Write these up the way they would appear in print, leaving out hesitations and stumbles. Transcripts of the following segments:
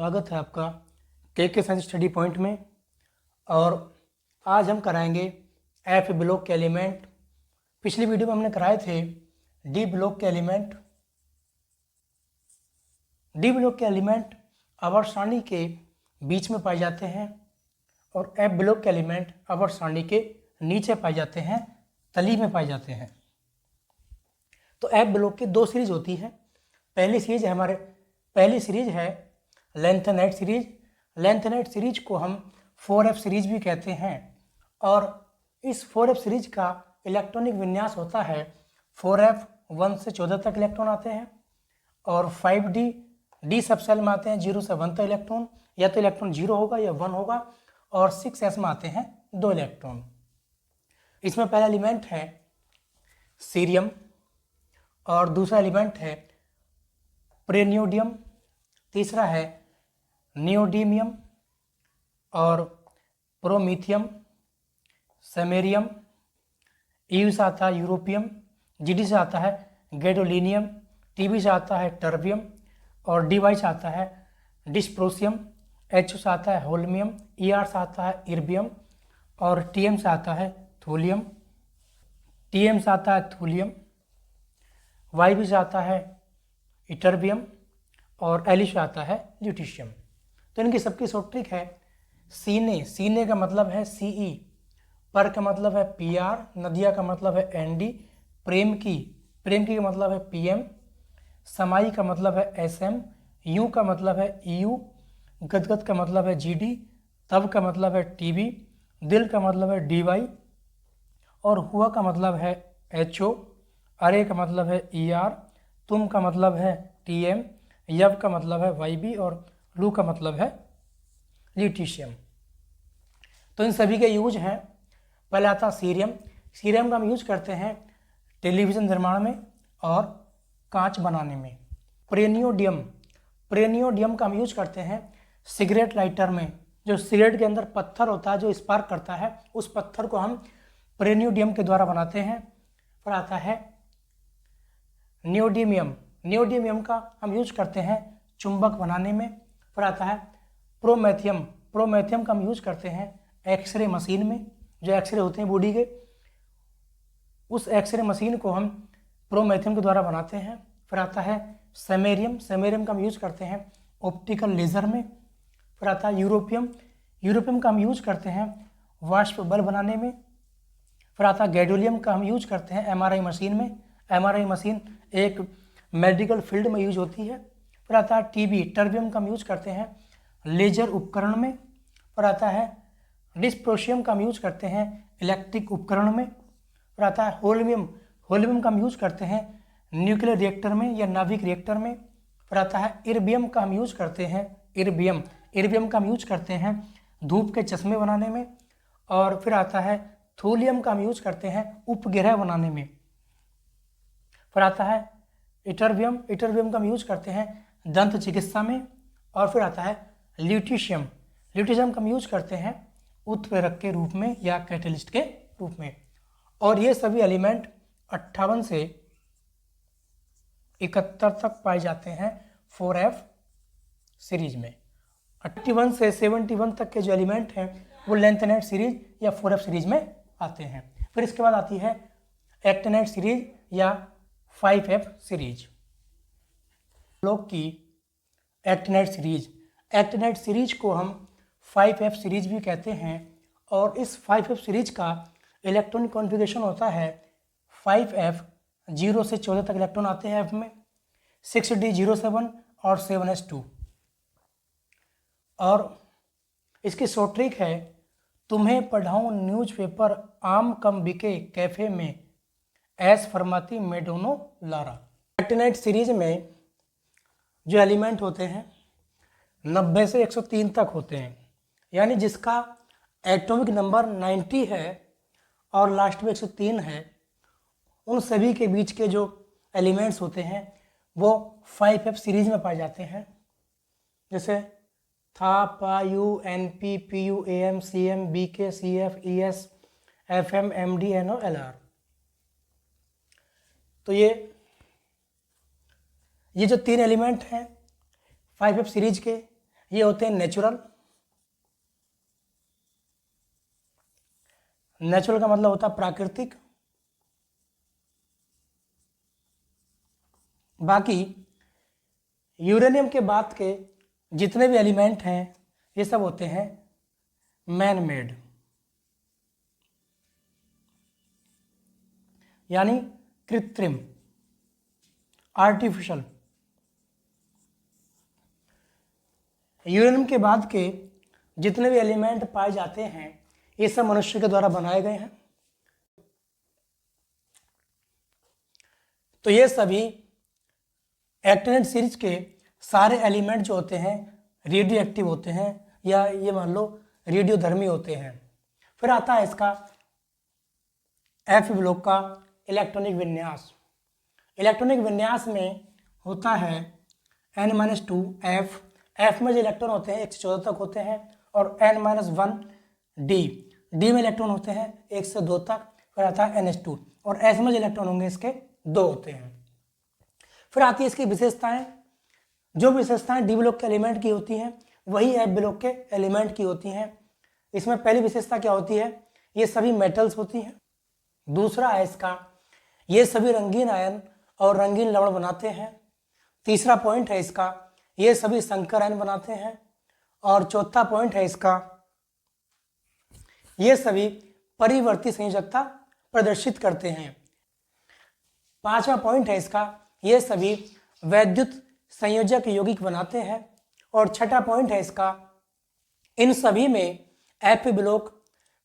स्वागत है आपका के साइंस स्टडी पॉइंट में। और आज हम कराएंगे एफ ब्लॉक के एलिमेंट। पिछली वीडियो में हमने कराए थे डी ब्लॉक के एलिमेंट। डी ब्लॉक के एलिमेंट आवर्त सारणी के बीच में पाए जाते हैं और एफ ब्लॉक के एलिमेंट आवर्त सारणी के नीचे पाए जाते हैं, तली में पाए जाते हैं। तो एफ ब्लॉक की दो सीरीज होती है। पहली सीरीज है लेंथेनाइट सीरीज। लेंथेनाइट सीरीज को हम 4F सीरीज भी कहते हैं और इस 4F सीरीज का इलेक्ट्रॉनिक विन्यास होता है 4F 1 से 14 तक इलेक्ट्रॉन आते हैं और 5D सब सेल में आते हैं 0 से 1 तक इलेक्ट्रॉन, या तो इलेक्ट्रॉन 0 होगा या 1 होगा, और 6S में आते हैं 2 इलेक्ट्रॉन। इसमें पहला एलिमेंट है सीरियम और दूसरा एलिमेंट है प्रेनियोडियम, तीसरा है नियोडीमियम और प्रोमीथियम, सेमेरियम, ईव से आता है यूरोपियम, जीडी से आता है गैडोलिनियम, टीबी से आता है टर्बियम और डीवाई से आता है डिस्प्रोसियम, एच से आता है होल्मियम, ईआर से आता है इर्बियम और टीएम से आता है थूलियम, टीएम से आता है थूलियम, वाईबी से आता है इटर्बियम और एली से आता है ल्यूटीशियम। तो इनकी सबकी शॉर्ट ट्रिक है सीने का मतलब है सीई, पर का मतलब है पीआर, नदिया का मतलब है एनडी, प्रेम की का मतलब है पीएम, समाई का मतलब है एसएम, यू का मतलब है ईयू, गदगद का मतलब है जीडी, तब का मतलब है टीबी, दिल का मतलब है डीवाई और हुआ का मतलब है एचओ, अरे का मतलब है ईआर, तुम का मतलब है टीएम, यव का मतलब है वाईबी और लू का मतलब है ल्यूटीशियम। तो इन सभी के यूज हैं। पहले आता सीरियम। सीरियम का हम यूज करते हैं टेलीविज़न निर्माण में और कांच बनाने में। प्रेनियोडियम का हम यूज करते हैं सिगरेट लाइटर में। जो सिगरेट के अंदर पत्थर होता है जो स्पार्क करता है, उस पत्थर को हम प्रेनियोडियम के द्वारा बनाते हैं। फिर आता है नियोडीमियम का हम यूज करते हैं चुंबक बनाने में। फिर आता है प्रोमेथियम का हम यूज करते हैं एक्सरे मशीन में। जो एक्सरे होते हैं बॉडी के, उस एक्सरे मशीन को हम प्रोमेथियम के द्वारा बनाते हैं। फिर आता है सेमेरियम का हम यूज करते हैं ऑप्टिकल लेजर में। फिर आता है यूरोपियम का हम यूज करते हैं वाष्प बल्ब बनाने में। फिर आता है गैडोलियम का हम यूज करते हैं एमआरआई मशीन में। एमआरआई मशीन एक मेडिकल फील्ड में यूज होती है। फिर आता है टर्बियम का हम यूज करते हैं लेजर उपकरण में। फिर आता है डिस्प्रोशियम का हम यूज करते हैं इलेक्ट्रिक उपकरण में। फिर आता है होल्मियम का हम यूज करते हैं न्यूक्लियर रिएक्टर में या नाभिक रिएक्टर में। फिर आता है इर्बियम का हम यूज करते हैं इर्बियम का हम यूज करते हैं धूप के चश्मे बनाने में। और फिर आता है थूलियम का हम यूज करते हैं उपग्रह बनाने में। फिर आता है इटर्बियम का हम यूज करते हैं दंत चिकित्सा में। और फिर आता है ल्यूटीशियम का हम यूज करते हैं उत्प्रेरक के रूप में या कैटलिस्ट के रूप में। और ये सभी एलिमेंट 58 से 71 तक पाए जाते हैं 4F सीरीज में। 81 से 71 तक के जो एलिमेंट हैं वो लेंथेनाइट सीरीज या 4F सीरीज में आते हैं। फिर इसके बाद आती है एक्टिनाइट सीरीज या 5F सीरीज। ब्लॉक की एक्टिनाइट सीरीज को हम 5F सीरीज भी कहते हैं और इस 5F सीरीज का इलेक्ट्रॉनिक कॉन्फ़िगरेशन होता है 5F 0 से 14 तक इलेक्ट्रॉन आते हैं F में, 6D07 और 7S2। और इसकी शॉर्ट ट्रिक है तुम्हें पढ़ाऊँ न्यूज़पेपर आम कम बिके कैफे में, एस फरमाती मेडोनो लारा। एक्टिनाइट सीरीज में जो एलिमेंट होते हैं 90 से 103 तक होते हैं, यानी जिसका एटॉमिक नंबर 90 है और लास्ट में 103 है, उन सभी के बीच के जो एलिमेंट्स होते हैं वो 5F सीरीज में पाए जाते हैं। जैसे था, पा, U, N, P, P, U, A, M, C, M, B, K, C, F, E, S, F, M, M, D, N, O, L, R. तो ये जो 3 एलिमेंट हैं 5F सीरीज के, ये होते हैं नेचुरल। नेचुरल का मतलब होता है प्राकृतिक। बाकी यूरेनियम के बाद के जितने भी एलिमेंट हैं ये सब होते हैं मैन मेड, यानी कृत्रिम, आर्टिफिशियल। यूरेनियम के बाद के जितने भी एलिमेंट पाए जाते हैं ये सब मनुष्य के द्वारा बनाए गए हैं। तो ये सभी एक्टिनेट सीरीज के सारे एलिमेंट जो होते हैं रेडियो एक्टिव होते हैं, या ये मान लो रेडियोधर्मी होते हैं। फिर आता है इसका एफ ब्लॉक का इलेक्ट्रॉनिक विन्यास। इलेक्ट्रॉनिक विन्यास में होता है N-2 F। F में जो इलेक्ट्रॉन होते हैं 1 से 14 तक होते हैं, और N-1 D में इलेक्ट्रॉन होते हैं 1 से 2 तक। फिर आता है NH2, और S में जो इलेक्ट्रॉन होंगे इसके 2 होते हैं। फिर आती है इसकी विशेषताएं। जो विशेषताएं डी ब्लॉक के एलिमेंट की होती हैं वही एफ ब्लॉक के एलिमेंट की होती हैं। इसमें पहली विशेषता क्या होती है, ये सभी मेटल्स होती हैं। दूसरा है इसका, ये सभी रंगीन आयन और रंगीन लवण बनाते हैं। तीसरा पॉइंट है इसका, ये सभी संकर आयन बनाते हैं। और चौथा पॉइंट है इसका, ये सभी परिवर्ती संयोजकता प्रदर्शित करते हैं। पांचवा पॉइंट है इसका, ये सभी वैद्युत संयोजक यौगिक बनाते हैं। और छठा पॉइंट है इसका, इन सभी में एफ ब्लॉक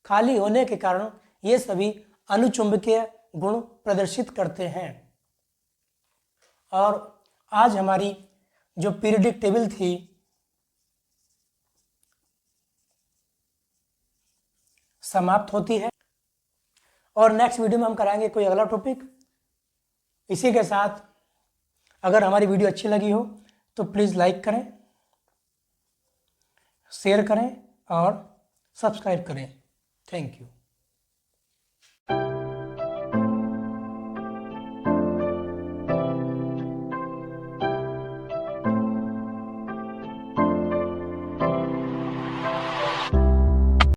खाली होने के कारण ये सभी अनुचुंबकीय गुण प्रदर्शित करते हैं। और आज हमारी जो पीरियडिक टेबल थी समाप्त होती है, और नेक्स्ट वीडियो में हम कराएंगे कोई अगला टॉपिक। इसी के साथ अगर हमारी वीडियो अच्छी लगी हो तो प्लीज़ लाइक करें, शेयर करें और सब्सक्राइब करें। Thank you.